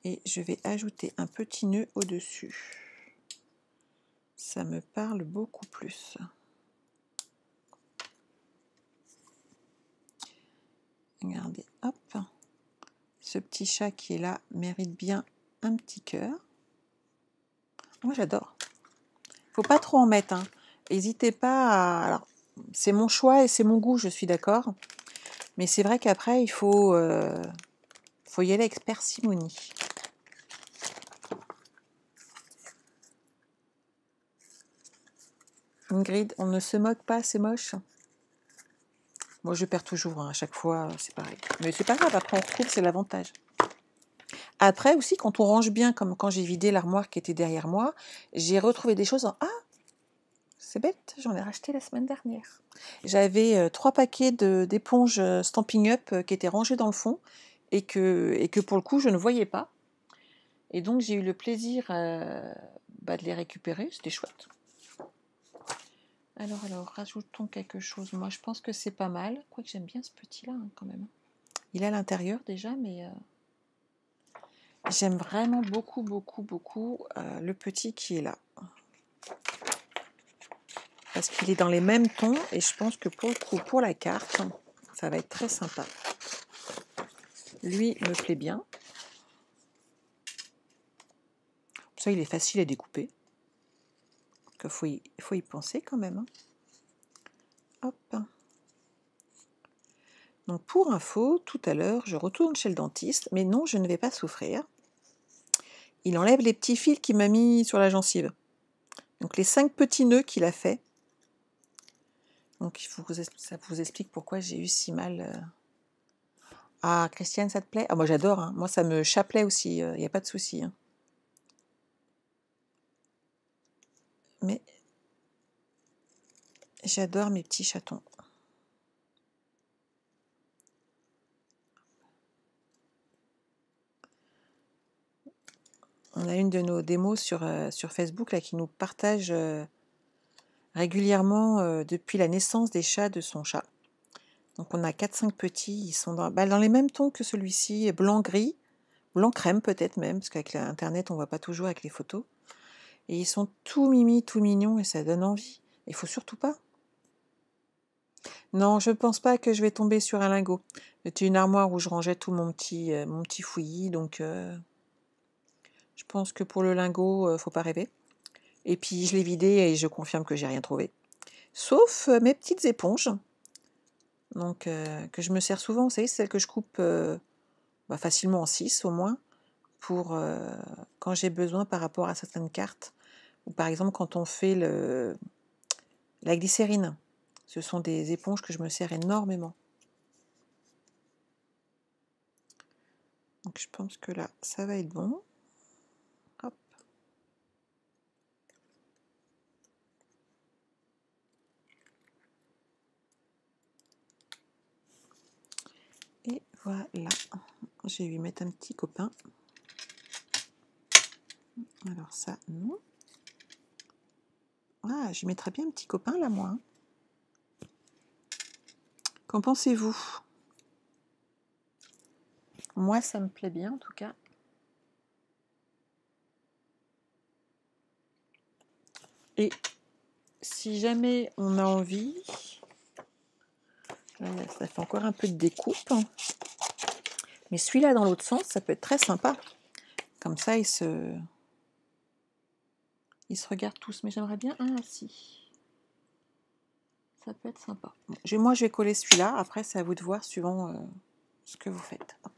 A: Et je vais ajouter un petit nœud au-dessus. Ça me parle beaucoup plus. Regardez, hop. Ce petit chat qui est là mérite bien un petit cœur. Moi, j'adore. Faut pas trop en mettre. Hein. N'hésitez pas à... Alors, c'est mon choix et c'est mon goût, je suis d'accord. Mais c'est vrai qu'après, il faut y aller avec parcimonie. Ingrid, on ne se moque pas, c'est moche. Moi, je perds toujours, hein, à chaque fois, c'est pareil. Mais c'est pas grave, après on retrouve, c'est l'avantage. Après aussi, quand on range bien, comme quand j'ai vidé l'armoire qui était derrière moi, j'ai retrouvé des choses en... Ah, c'est bête, j'en ai racheté la semaine dernière. J'avais 3 paquets d'éponges Stampin' Up qui étaient rangés dans le fond et que pour le coup, je ne voyais pas. Et donc, j'ai eu le plaisir de les récupérer, c'était chouette. Alors, rajoutons quelque chose. Moi, je pense que c'est pas mal. Quoique j'aime bien ce petit-là, hein, quand même. Il est à l'intérieur déjà, mais j'aime vraiment beaucoup le petit qui est là. Parce qu'il est dans les mêmes tons, et je pense que pour le coup, pour la carte, ça va être très sympa. Lui me plaît bien. Ça, il est facile à découper. Il faut y penser quand même. Hein. Hop. Donc pour info, tout à l'heure, je retourne chez le dentiste, mais non, je ne vais pas souffrir. Il enlève les petits fils qu'il m'a mis sur la gencive. Donc les 5 petits nœuds qu'il a fait. Donc ça vous explique pourquoi j'ai eu si mal. Ah, Christiane, ça te plaît? Ah, moi j'adore, hein. Moi ça me chapelet aussi, il n'y a pas de souci. Hein. Mais j'adore mes petits chatons. On a une de nos démos sur Facebook là, qui nous partage régulièrement depuis la naissance des chats de son chat. Donc on a 4-5 petits, ils sont dans les mêmes tons que celui-ci, blanc-gris, blanc-crème peut-être même, parce qu'avec l'internet on ne voit pas toujours avec les photos. Et ils sont tout mimi, tout mignons et ça donne envie. Il faut surtout pas. Non, je ne pense pas que je vais tomber sur un lingot. C'était une armoire où je rangeais tout mon petit fouillis, donc je pense que pour le lingot, faut pas rêver. Et puis je l'ai vidé et je confirme que j'ai rien trouvé. Sauf mes petites éponges, donc que je me sers souvent, vous savez, celles que je coupe facilement en 6 au moins, pour quand j'ai besoin par rapport à certaines cartes, ou par exemple quand on fait la glycérine. Ce sont des éponges que je me sers énormément. Donc je pense que là, ça va être bon. Hop. Et voilà. Je vais lui mettre un petit copain. Alors ça, non. Ah, je mettrais bien un petit copain là, moi. Hein. Qu'en pensez-vous? Moi, ça me plaît bien, en tout cas. Et si jamais on a envie... Là, ça fait encore un peu de découpe. Hein. Mais celui-là, dans l'autre sens, ça peut être très sympa. Comme ça, ils se regardent tous. Mais j'aimerais bien un assis. Ça peut être sympa. Bon, moi, je vais coller celui-là. Après, c'est à vous de voir, suivant ce que vous faites. Hop.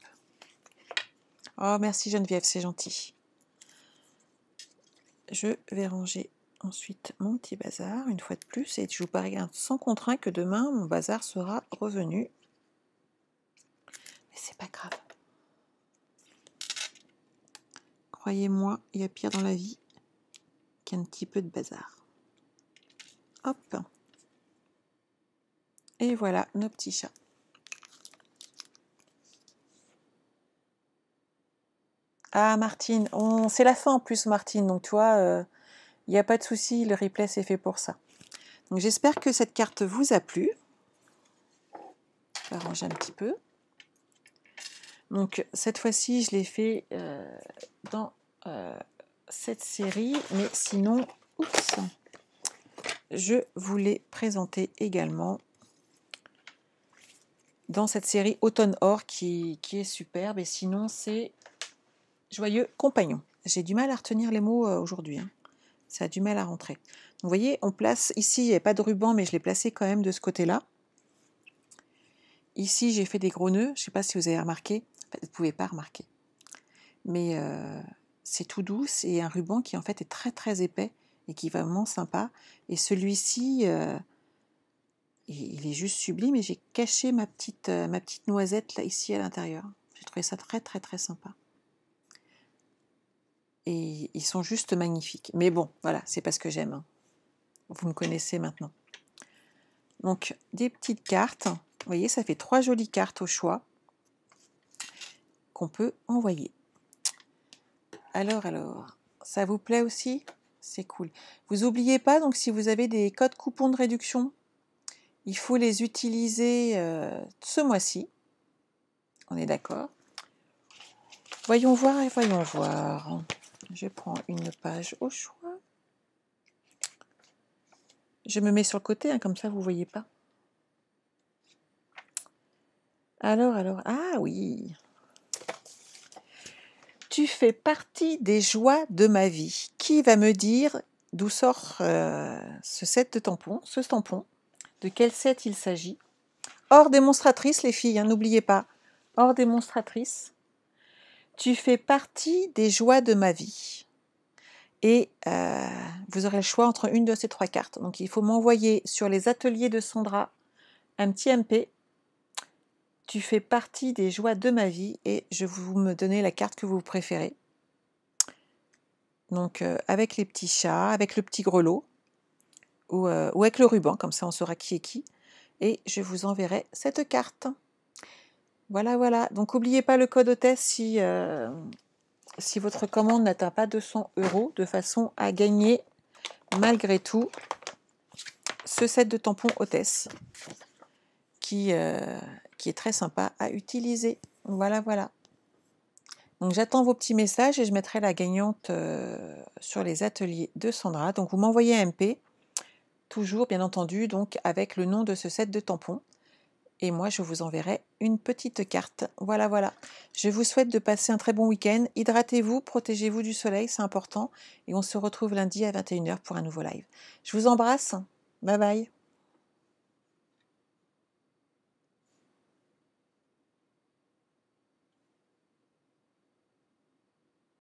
A: Oh, merci Geneviève, c'est gentil. Je vais ranger ensuite mon petit bazar, une fois de plus. Et je vous parie sans contraint que demain, mon bazar sera revenu. Mais c'est pas grave. Croyez-moi, il y a pire dans la vie qu'un petit peu de bazar. Hop. Et voilà nos petits chats. Ah Martine, c'est la fin en plus Martine, donc tu vois, il n'y a pas de souci, le replay c'est fait pour ça. Donc j'espère que cette carte vous a plu. Je vais arranger un petit peu. Donc cette fois-ci je l'ai fait dans cette série, mais sinon, oups, je vous l'ai présenté également dans cette série Automne Or qui est superbe, et sinon c'est Joyeux Compagnon. J'ai du mal à retenir les mots aujourd'hui, hein. Ça a du mal à rentrer. Donc, vous voyez, on place, ici il n'y a pas de ruban, mais je l'ai placé quand même de ce côté-là. Ici j'ai fait des gros nœuds, je ne sais pas si vous avez remarqué, vous ne pouvez pas remarquer, mais c'est tout doux, c'est un ruban qui en fait est très très épais et qui est vraiment sympa. Et celui-ci, il est juste sublime, et j'ai caché ma petite noisette là ici à l'intérieur. J'ai trouvé ça très très très sympa. Et ils sont juste magnifiques. Mais bon, voilà, c'est parce que j'aime. Hein. Vous me connaissez maintenant. Donc, des petites cartes. Vous voyez, ça fait 3 jolies cartes au choix qu'on peut envoyer. Alors, ça vous plaît aussi? C'est cool. Vous n'oubliez pas, donc si vous avez des codes coupons de réduction, il faut les utiliser ce mois-ci. On est d'accord? Voyons voir et voyons voir. Je prends une page au choix. Je me mets sur le côté, hein, comme ça vous ne voyez pas. Alors, ah oui. Tu fais partie des joies de ma vie. Qui va me dire d'où sort ce set de tampons, ce tampon? De quel set il s'agit? Hors démonstratrice, les filles, hein, n'oubliez pas. Hors démonstratrice. Tu fais partie des joies de ma vie. Et vous aurez le choix entre une de ces 3 cartes. Donc il faut m'envoyer sur les ateliers de Sandra un petit MP. Tu fais partie des joies de ma vie, et je vais vous me donner la carte que vous préférez. Donc avec les petits chats, avec le petit grelot, ou avec le ruban, comme ça on saura qui est qui. Et je vous enverrai cette carte. Voilà, voilà. Donc n'oubliez pas le code hôtesse si votre commande n'atteint pas 200 €, de façon à gagner malgré tout ce set de tampons hôtesse qui est très sympa à utiliser. Voilà, voilà. Donc j'attends vos petits messages et je mettrai la gagnante sur les ateliers de Sandra. Donc vous m'envoyez un MP, toujours bien entendu, donc avec le nom de ce set de tampons. Et moi je vous enverrai une petite carte. Voilà, voilà. Je vous souhaite de passer un très bon week-end. Hydratez-vous, protégez-vous du soleil, c'est important. Et on se retrouve lundi à 21 h pour un nouveau live. Je vous embrasse. Bye bye.